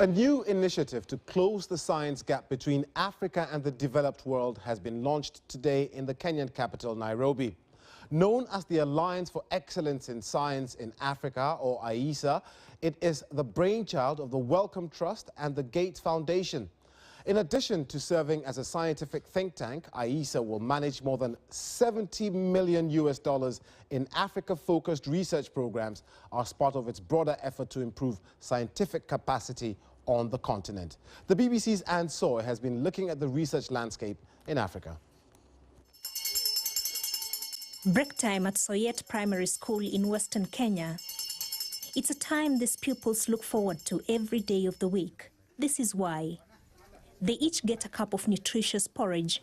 A new initiative to close the science gap between Africa and the developed world has been launched today in the Kenyan capital, Nairobi. Known as the Alliance for Excellence in Science in Africa, or AISA, it is the brainchild of the Wellcome Trust and the Gates Foundation. In addition to serving as a scientific think tank, AISA will manage more than $70 million in Africa-focused research programs as part of its broader effort to improve scientific capacity on the continent. The BBC's Anne Soy has been looking at the research landscape in Africa. Break time at Soyet Primary School in Western Kenya. It's a time these pupils look forward to every day of the week. This is why. They each get a cup of nutritious porridge.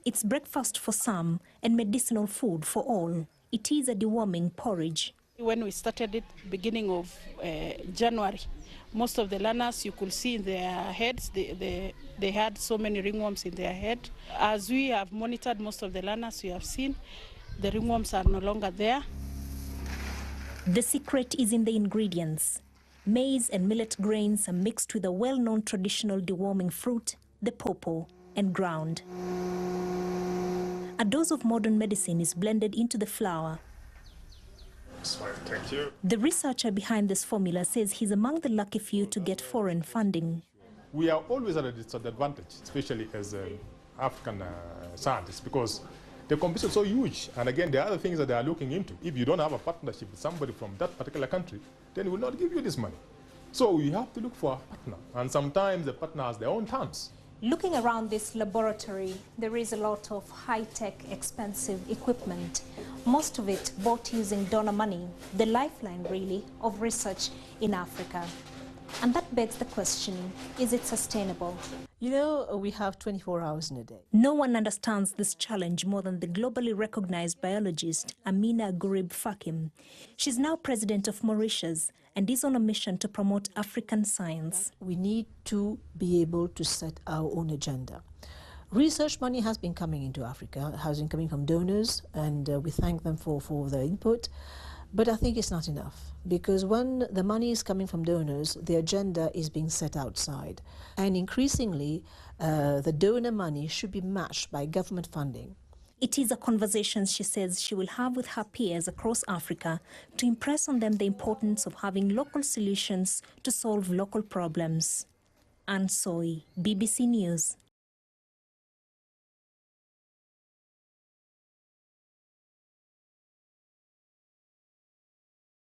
It's breakfast for some and medicinal food for all. It is a deworming porridge. When we started it, beginning of January, most of the learners, you could see in their heads, they had so many ringworms in their head. As we have monitored most of the learners, we have seen the ringworms are no longer there. The secret is in the ingredients. Maize and millet grains are mixed with a well-known traditional deworming fruit, the pawpaw, and ground. A dose of modern medicine is blended into the flour. Thank you. The researcher behind this formula says he's among the lucky few to get foreign funding. We are always at a disadvantage, especially as African scientists, because the competition is so huge. And again, there are other things that they are looking into. If you don't have a partnership with somebody from that particular country, then we will not give you this money. So we have to look for a partner. And sometimes the partner has their own terms. Looking around this laboratory, there is a lot of high-tech, expensive equipment, most of it bought using donor money, the lifeline, really, of research in Africa. And that begs the question, is it sustainable? You know, we have 24 hours in a day. No one understands this challenge more than the globally recognized biologist Amina Gurib Fakim. She's now president of Mauritius and is on a mission to promote African science. We need to be able to set our own agenda. Research money has been coming into Africa, has been coming from donors, and we thank them for their input. But I think it's not enough, because when the money is coming from donors, the agenda is being set outside. And increasingly, the donor money should be matched by government funding. It is a conversation she says she will have with her peers across Africa to impress on them the importance of having local solutions to solve local problems. Anne Soy, BBC News.